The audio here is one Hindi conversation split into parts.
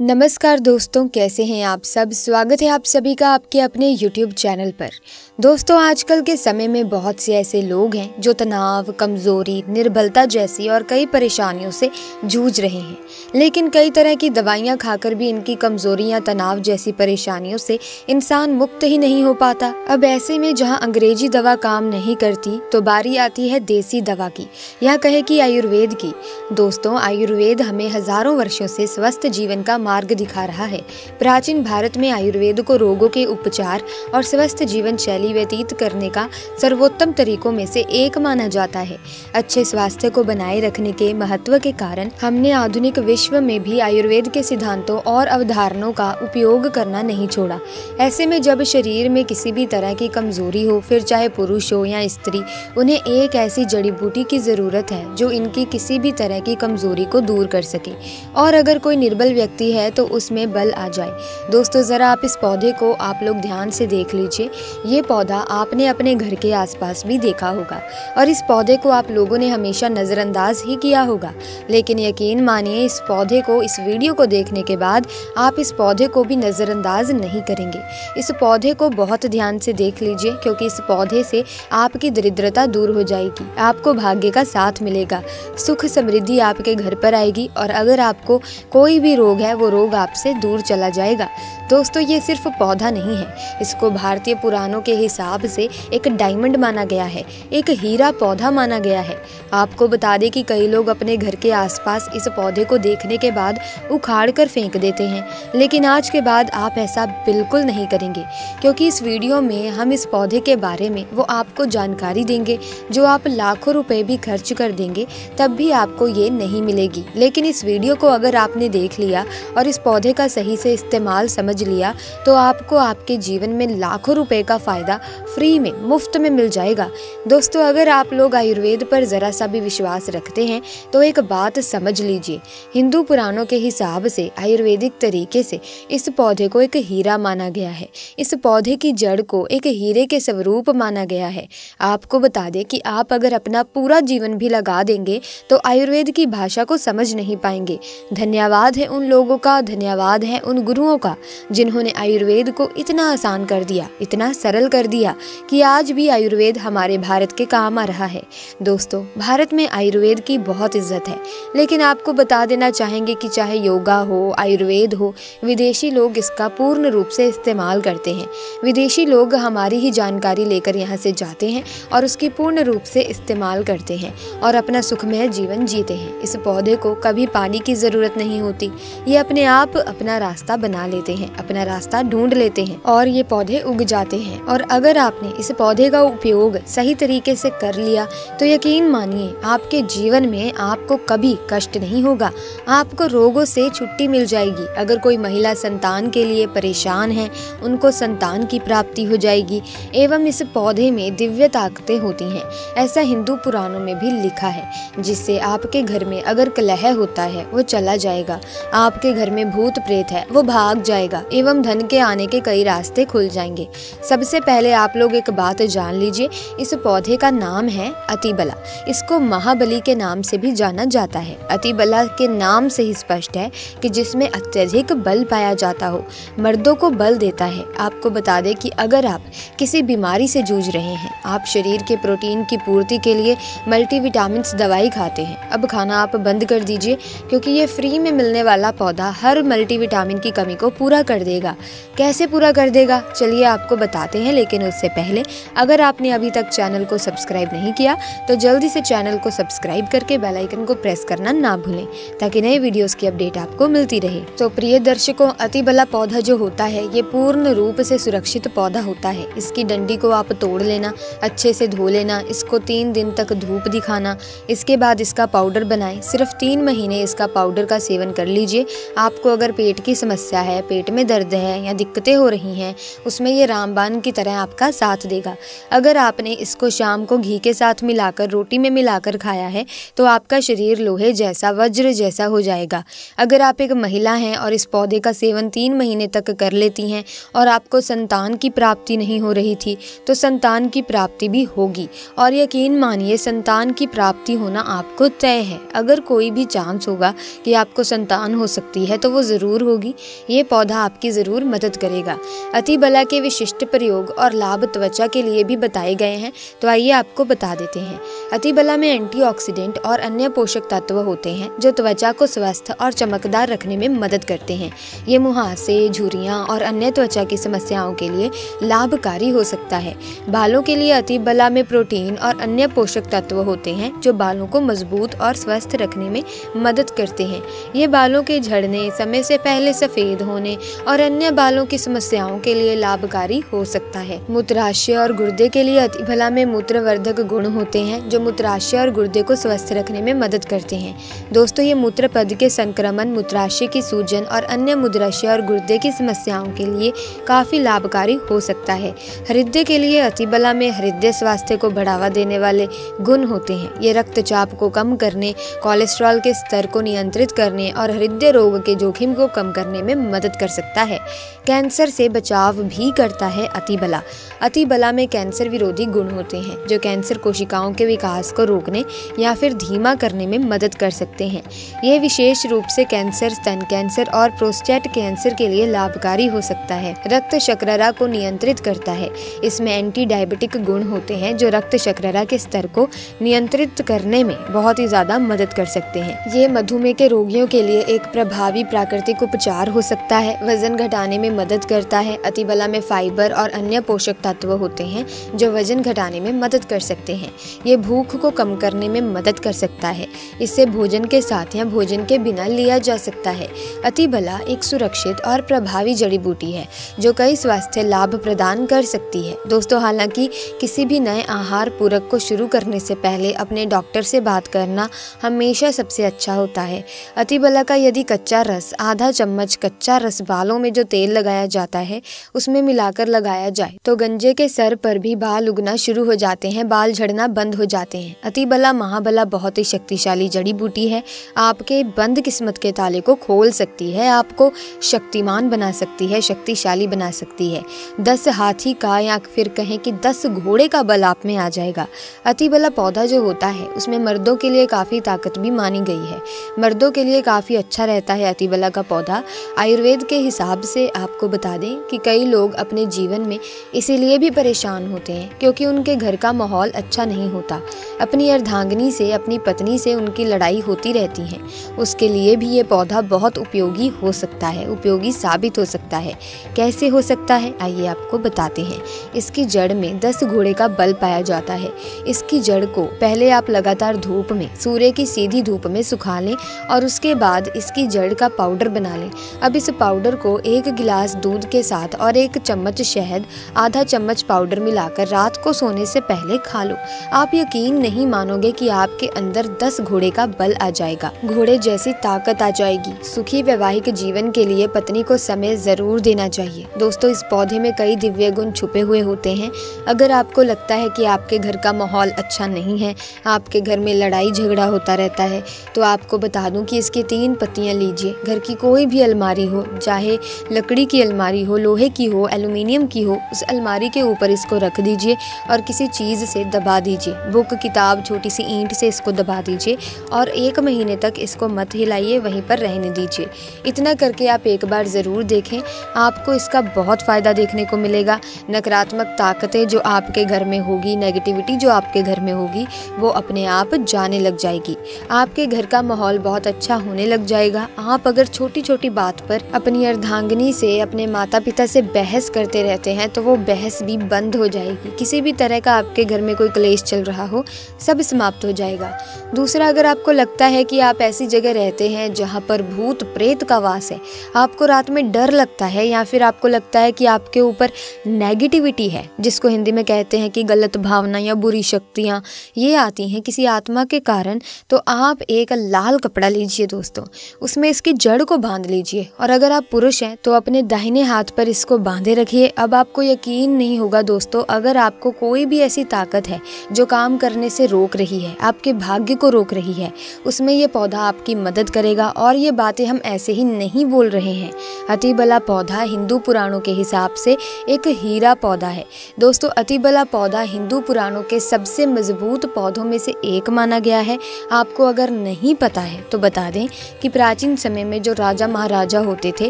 नमस्कार दोस्तों, कैसे हैं आप सब। स्वागत है आप सभी का आपके अपने YouTube चैनल पर। दोस्तों, आजकल के समय में बहुत से ऐसे लोग हैं जो तनाव, कमज़ोरी, निर्बलता जैसी और कई परेशानियों से जूझ रहे हैं, लेकिन कई तरह की दवाइयां खाकर भी इनकी कमज़ोरी या तनाव जैसी परेशानियों से इंसान मुक्त ही नहीं हो पाता। अब ऐसे में जहां अंग्रेजी दवा काम नहीं करती तो बारी आती है देसी दवा की, या कहे कि आयुर्वेद की। दोस्तों, आयुर्वेद हमें हजारों वर्षों से स्वस्थ जीवन का मार्ग दिखा रहा है। प्राचीन भारत में आयुर्वेद को रोगों के उपचार और स्वस्थ जीवन शैली व्यतीत करने का सर्वोत्तम तरीकों में से एक माना जाता है। अच्छे स्वास्थ्य को बनाए रखने के महत्व के कारण हमने आधुनिक विश्व में भी आयुर्वेद के सिद्धांतों और अवधारणाओं का उपयोग करना नहीं छोड़ा। ऐसे में जब शरीर में किसी भी तरह की कमजोरी हो, फिर चाहे पुरुष हो या स्त्री, उन्हें एक ऐसी जड़ी बूटी की जरूरत है जो इनकी किसी भी तरह की कमजोरी को दूर कर सके, और अगर कोई निर्बल व्यक्ति है तो उसमें बल आ जाए। दोस्तों, जरा आप इस पौधे को आप लोग ध्यान से देख लीजिए। ये पौधा आपने अपने घर के आसपास भी देखा होगा और इस पौधे को आप लोगों ने हमेशा नजरअंदाज ही किया होगा, लेकिन यकीन मानिए इस पौधे को, इस वीडियो को देखने के बाद आप इस पौधे को भी नजरअंदाज नहीं करेंगे। इस पौधे को बहुत ध्यान से देख लीजिए, क्योंकि इस पौधे से आपकी दरिद्रता दूर हो जाएगी, आपको भाग्य का साथ मिलेगा, सुख समृद्धि आपके घर पर आएगी, और अगर आपको कोई भी रोग है वो रोग आपसे दूर चला जाएगा। दोस्तों, ये सिर्फ पौधा नहीं है, इसको भारतीय पुराणों के हिसाब से एक डायमंड माना गया है, एक हीरा पौधा माना गया है। आपको बता दें कि कई लोग अपने घर के आसपास इस पौधे को देखने के बाद उखाड़ कर फेंक देते हैं, लेकिन आज के बाद आप ऐसा बिल्कुल नहीं करेंगे, क्योंकि इस वीडियो में हम इस पौधे के बारे में वो आपको जानकारी देंगे जो आप लाखों रुपए भी खर्च कर देंगे तब भी आपको ये नहीं मिलेगी। लेकिन इस वीडियो को अगर आपने देख लिया और इस पौधे का सही से इस्तेमाल समझ लिया तो आपको आपके जीवन में लाखों रुपए का फायदा फ्री में, मुफ्त में मिल जाएगा। दोस्तों, अगर आप लोग आयुर्वेद पर जरा सा भी विश्वास रखते हैं तो एक बात समझ लीजिए, हिंदू पुराणों के हिसाब से आयुर्वेदिक तरीके से इस पौधे को एक हीरा माना गया है। इस पौधे की जड़ को एक हीरे के स्वरूप माना गया है। आपको बता दें कि आप अगर अपना पूरा जीवन भी लगा देंगे तो आयुर्वेद की भाषा को समझ नहीं पाएंगे। धन्यवाद है उन लोगों का, धन्यवाद है उन गुरुओं का जिन्होंने आयुर्वेद को इतना आसान कर दिया, इतना सरल कर दिया कि आज भी आयुर्वेद हमारे भारत के काम आ रहा है। दोस्तों, भारत में आयुर्वेद की बहुत इज्जत है, लेकिन आपको बता देना चाहेंगे कि चाहे योगा हो, आयुर्वेद हो, विदेशी लोग इसका पूर्ण रूप से इस्तेमाल करते हैं। विदेशी लोग हमारी ही जानकारी लेकर यहाँ से जाते हैं और उसकी पूर्ण रूप से इस्तेमाल करते हैं और अपना सुखमय जीवन जीते हैं। इस पौधे को कभी पानी की जरूरत नहीं होती, ये अपने आप अपना रास्ता बना लेते हैं, अपना रास्ता ढूंढ लेते हैं और ये पौधे उग जाते हैं। और अगर आपने इस पौधे का उपयोग सही तरीके से कर लिया तो यकीन मानिए आपके जीवन में आपको कभी कष्ट नहीं होगा, आपको रोगों से छुट्टी मिल जाएगी। अगर कोई महिला संतान के लिए परेशान है, उनको संतान की प्राप्ति हो जाएगी। एवं इस पौधे में दिव्य ताकतें होती हैं, ऐसा हिंदू पुराणों में भी लिखा है, जिससे आपके घर में अगर कलह होता है वो चला जाएगा, आपके घर में भूत प्रेत है वो भाग जाएगा, एवं धन के आने के कई रास्ते खुल जाएंगे। सबसे पहले आप लोग एक बात जान लीजिए, इस पौधे का नाम है अतिबला। इसको महाबली के नाम से भी जाना जाता है। अतिबला के नाम से ही स्पष्ट है कि जिसमें अत्यधिक बल पाया जाता हो, मर्दों को बल देता है। आपको बता दें कि अगर आप किसी बीमारी से जूझ रहे हैं, आप शरीर के प्रोटीन की पूर्ति के लिए मल्टीविटामिन्स दवाई खाते हैं, अब खाना आप बंद कर दीजिए, क्योंकि ये फ्री में मिलने वाला पौधा हर मल्टीविटामिन की कमी को पूरा कर देगा। कैसे पूरा कर देगा, चलिए आपको बताते हैं। लेकिन उससे पहले अगर आपने अभी तक चैनल को सब्सक्राइब नहीं किया तो जल्दी से चैनल को सब्सक्राइब करके बेल आइकन को प्रेस करना ना भूलें, ताकि नए वीडियोस की अपडेट आपको मिलती रहे। तो प्रिय दर्शकों, अतिबला पौधा जो होता है ये पूर्ण रूप से सुरक्षित पौधा होता है। इसकी डंडी को आप तोड़ लेना, अच्छे से धो लेना, इसको 3 दिन तक धूप दिखाना, इसके बाद इसका पाउडर बनाएं। सिर्फ 3 महीने इसका पाउडर का सेवन कर लीजिए। आपको अगर पेट की समस्या है, पेट में दर्द है या दिक्कतें हो रही हैं, उसमें ये रामबाण की तरह आपका साथ देगा। अगर आपने इसको शाम को घी के साथ मिलाकर, रोटी में मिलाकर खाया है तो आपका शरीर लोहे जैसा, वज्र जैसा हो जाएगा। अगर आप एक महिला हैं और इस पौधे का सेवन 3 महीने तक कर लेती हैं और आपको संतान की प्राप्ति नहीं हो रही थी तो संतान की प्राप्ति भी होगी, और यकीन मानिए संतान की प्राप्ति होना आपको तय है। अगर कोई भी चांस होगा कि आपको संतान हो सकती है तो वो ज़रूर होगी। ये पौधा आपकी ज़रूर मदद करेगा। अतिबला के विशिष्ट प्रयोग और लाभ त्वचा के लिए भी बताए गए हैं, तो आइए आपको बता देते हैं। अतिबला में एंटीऑक्सीडेंट और अन्य पोषक तत्व होते हैं जो त्वचा को स्वस्थ और चमकदार रखने में मदद करते हैं। ये मुहासे, झुर्रियाँ और अन्य त्वचा की समस्याओं के लिए लाभकारी हो सकता है। बालों के लिए अतिबला में प्रोटीन और अन्य पोषक तत्व होते हैं जो बालों को मजबूत और स्वस्थ रखने में मदद करते हैं। ये बालों के झड़ने, समय से पहले सफ़ेद होने और अन्य बालों की समस्याओं के लिए लाभकारी हो सकता है। मूत्राशय और गुर्दे के लिए अतिबला में मूत्रवर्धक गुण होते हैं जो मूत्राशय और गुर्दे को स्वस्थ रखने में मदद करते हैं। दोस्तों, ये मूत्र पद के संक्रमण, मूत्राशय की सूजन और अन्य मूत्राशय और गुर्दे की समस्याओं के लिए काफ़ी लाभकारी हो सकता है। हृदय के लिए अतिबला में हृदय स्वास्थ्य को बढ़ावा देने वाले गुण होते हैं। ये रक्तचाप को कम करने, कोलेस्ट्रॉल के स्तर को नियंत्रित करने और हृदय रोग के जोखिम को कम करने में मदद कर सकता है। कैंसर से बचाव भी करता है अतिबला। अतिबला में कैंसर विरोधी गुण होते हैं जो कैंसर कोशिकाओं के विकास को रोकने या फिर धीमा करने में मदद कर सकते हैं। यह विशेष रूप से कैंसर, स्तन कैंसर और प्रोस्टेट कैंसर के लिए लाभकारी हो सकता है। रक्त शर्करा को नियंत्रित करता है। इसमें एंटी डायबिटिक गुण होते हैं जो रक्त शर्करा के स्तर को नियंत्रित करने में बहुत ही ज्यादा मदद कर सकते हैं। ये मधुमेह के रोगियों के लिए एक प्रभावी प्राकृतिक उपचार हो सकता है। वजन घटाने में मदद करता है। अतिबला में फाइबर और अन्य पोषक तत्व होते हैं जो वजन घटाने में मदद कर सकते हैं। ये भूख को कम करने में मदद कर सकता है। इसे भोजन के साथ या भोजन के बिना लिया जा सकता है। अतिबला एक सुरक्षित और प्रभावी जड़ी बूटी है जो कई स्वास्थ्य लाभ प्रदान कर सकती है। दोस्तों, हालांकि किसी भी नए आहार पूरक को शुरू करने से पहले अपने डॉक्टर से बात करना हमेशा सबसे अच्छा होता है। अतिबला का यदि कच्चा रस, आधा चम्मच कच्चा रस बालों में जो तेल लगाया जाता है उसमें मिलाकर लगाया जाए तो गंजे के सर पर भी बाल उगना शुरू हो जाते हैं, बाल झड़ना बंद हो जाते हैं। अतिबला महाबला बहुत ही शक्तिशाली जड़ी बूटी है। आपके बंद किस्मत के ताले को खोल सकती है, आपको शक्तिमान बना सकती है, शक्तिशाली बना सकती है। 10 हाथी का या फिर कहें कि 10 घोड़े का बल आप में आ जाएगा। अतिबला पौधा जो होता है उसमें मर्दों के लिए काफ़ी ताकत भी मानी गई है। मर्दों के लिए काफ़ी अच्छा रहता है अतिबला का पौधा। आयुर्वेद के हिसाब से आपको बता दें कि कई लोग अपने जीवन में इसीलिए भी परेशान होते हैं क्योंकि उनके घर का माहौल अच्छा नहीं होता। अपनी अर्धांगिनी से, अपनी पत्नी से उनकी लड़ाई होती रहती है। उसके लिए भी ये पौधा बहुत उपयोगी हो सकता है, उपयोगी साबित हो सकता है। कैसे हो सकता है, आइए आपको बताते हैं। इसकी जड़ में 10 घोड़े का बल पाया जाता है। इसकी जड़ को पहले आप लगातार धूप में, सूर्य की सीधी धूप में सुखा लें और उसके बाद इसकी जड़ का पाउडर बना लें। अब इस पाउडर को 1 गिलास दूध के साथ और 1 चम्मच शहद, आधा चम्मच पाउडर मिलाकर रात को सोने से पहले खा लो। आप यकीन नहीं मानोगे कि आपके अंदर 10 घोड़े का बल आ जाएगा, घोड़े जैसी ताकत आ जाएगी। सुखी वैवाहिक जीवन के लिए पत्नी को समय जरूर देना चाहिए। दोस्तों, इस पौधे में कई दिव्य गुण छुपे हुए होते हैं। अगर आपको लगता है कि आपके घर का माहौल अच्छा नहीं है, आपके घर में लड़ाई झगड़ा होता रहता है, तो आपको बता दूं कि इसकी 3 पत्तियां लीजिए। घर की कोई भी अलमारी हो, चाहे लकड़ी की अलमारी हो, लोहे की हो, एल्युमिनियम की हो, उस अलमारी के ऊपर इसको रख दीजिए और किसी चीज़ से दबा दीजिए। बुक, किताब, छोटी सी ईंट से इसको दबा दीजिए और 1 महीने तक इसको मत हिलाइए, वहीं पर रहने दीजिए। इतना करके आप एक बार ज़रूर देखें, आपको इसका बहुत फ़ायदा देखने को मिलेगा। नकारात्मक ताकतें जो आपके घर में होगी, नेगेटिविटी जो आपके घर में होगी, वो अपने आप जाने लग जाएगी। आपके घर का माहौल बहुत अच्छा होने लग जाएगा। आप अगर छोटी छोटी बात पर अपनी अर्धांगिनी से, अपने माता पिता से बहस करते रहते हैं तो वो बहस भी बंद हो जाएगी। किसी भी तरह का आपके घर में कोई क्लेश चल रहा हो, सब समाप्त हो जाएगा। दूसरा, अगर आपको लगता है कि आप ऐसी जगह रहते हैं जहाँ पर भूत प्रेत का वास है, आपको रात में डर लगता है या फिर आपको लगता है कि आपके ऊपर नेगेटिविटी है, जिसको हिंदी में कहते हैं कि गलत भावना या बुरी शक्तियाँ ये आती हैं किसी आत्मा के कारण, तो आप एक लाल कपड़ा लीजिए दोस्तों, उसमें इसकी जड़ को बांध लीजिए और अगर आप पुरुष हैं तो अपने दाहिने हाथ पर इसको बांधे रखिए। अब आपको यकीन नहीं होगा दोस्तों, अगर आपको कोई भी ऐसी ताकत है जो काम करने से रोक रही है, आपके भाग्य को रोक रही है, उसमें ये पौधा आपकी मदद करेगा। और ये बातें हम ऐसे ही नहीं बोल रहे हैं। अतिबला पौधा हिंदू पुराणों के हिसाब से एक हीरा पौधा है। दोस्तों, अतिबला पौधा हिंदू पुराणों के सबसे मजबूत पौधों में से एक माना गया है। आपको अगर नहीं पता है तो बता दें कि प्राचीन समय ज़माने में जो राजा महाराजा होते थे,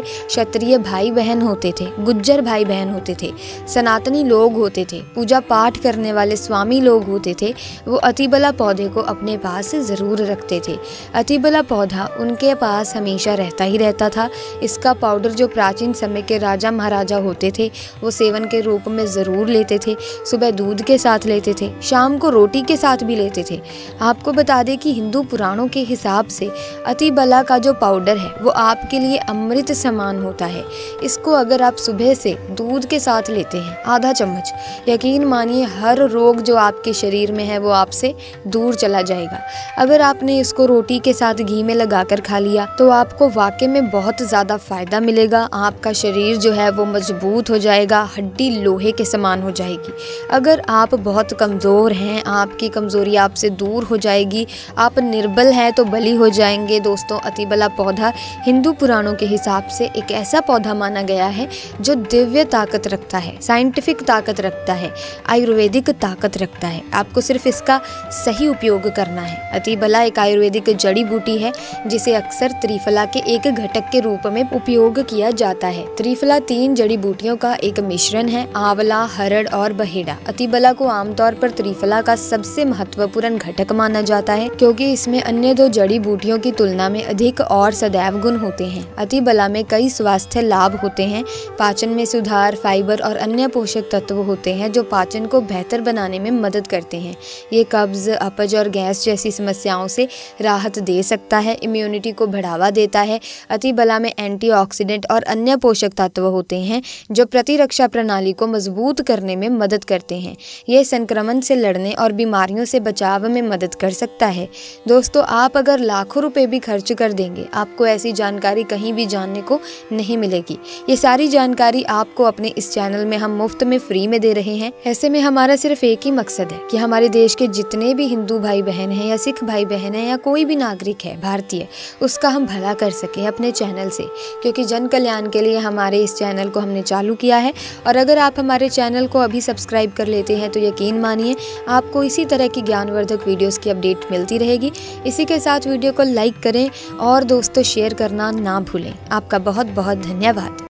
क्षत्रिय भाई बहन होते थे, गुज्जर भाई बहन होते थे, सनातनी लोग होते थे, पूजा पाठ करने वाले स्वामी लोग होते थे, वो अतिबला पौधे को अपने पास ज़रूर रखते थे। अतिबला पौधा उनके पास हमेशा रहता ही रहता था। इसका पाउडर जो प्राचीन समय के राजा महाराजा होते थे वो सेवन के रूप में ज़रूर लेते थे। सुबह दूध के साथ लेते थे, शाम को रोटी के साथ भी लेते थे। आपको बता दें कि हिंदू पुराणों के हिसाब से अतिबला का जो पाउडर है वो आपके लिए अमृत समान होता है। इसको अगर आप सुबह से दूध के साथ लेते हैं आधा चम्मच, यकीन मानिए हर रोग जो आपके शरीर में है वो आपसे दूर चला जाएगा। अगर आपने इसको रोटी के साथ घी में लगाकर खा लिया तो आपको वाकई में बहुत ज़्यादा फ़ायदा मिलेगा। आपका शरीर जो है वो मजबूत हो जाएगा, हड्डी लोहे के समान हो जाएगी। अगर आप बहुत कमज़ोर हैं, आपकी कमज़ोरी आपसे दूर हो जाएगी। आप निर्बल हैं तो बली हो जाएंगे। दोस्तों, अतिबला पौधा हिंदू पुराणों के हिसाब से एक ऐसा पौधा माना गया है जो दिव्य ताकत रखता है, साइंटिफिक ताकत रखता है, आयुर्वेदिक ताकत रखता है। आपको सिर्फ इसका सही उपयोग करना है। अतिबला एक आयुर्वेदिक जड़ी बूटी है जिसे अक्सर त्रिफला के एक घटक के रूप में उपयोग किया जाता है। त्रिफला 3 जड़ी बूटियों का एक मिश्रण है, आंवला, हरड़ और बहेड़ा। अतिबला को आमतौर पर त्रिफला का सबसे महत्वपूर्ण घटक माना जाता है क्योंकि इसमें अन्य 2 जड़ी बूटियों की तुलना में अधिक और सदैव गुण होते हैं। अतिबला में कई स्वास्थ्य लाभ होते हैं। पाचन में सुधार, फाइबर और अन्य पोषक तत्व होते हैं जो पाचन को बेहतर बनाने में मदद करते हैं। ये कब्ज, अपच और गैस जैसी समस्याओं से राहत दे सकता है, इम्यूनिटी को बढ़ावा देता है। अतिबला में एंटीऑक्सीडेंट और अन्य पोषक तत्व होते हैं जो प्रतिरक्षा प्रणाली को मजबूत करने में मदद करते हैं। ये संक्रमण से लड़ने और बीमारियों से बचाव में मदद कर सकता है। दोस्तों, आप अगर लाखों रुपए भी खर्च कर देंगे, आपको ऐसी जानकारी कहीं भी जानने को नहीं मिलेगी। ये सारी जानकारी आपको अपने इस चैनल में हम मुफ्त में फ्री में दे रहे हैं। ऐसे में हमारा सिर्फ एक ही मकसद है कि हमारे देश के जितने भी हिंदू भाई बहन हैं या सिख भाई बहन हैं या कोई भी नागरिक है भारतीय, उसका हम भला कर सकें अपने चैनल से, क्योंकि जन कल्याण के लिए हमारे इस चैनल को हमने चालू किया है। और अगर आप हमारे चैनल को अभी सब्सक्राइब कर लेते हैं तो यकीन मानिए आपको इसी तरह की ज्ञानवर्धक वीडियोस की अपडेट मिलती रहेगी। इसी के साथ वीडियो को लाइक करें और दोस्तों शेयर करना ना भूलें। आपका बहुत बहुत धन्यवाद।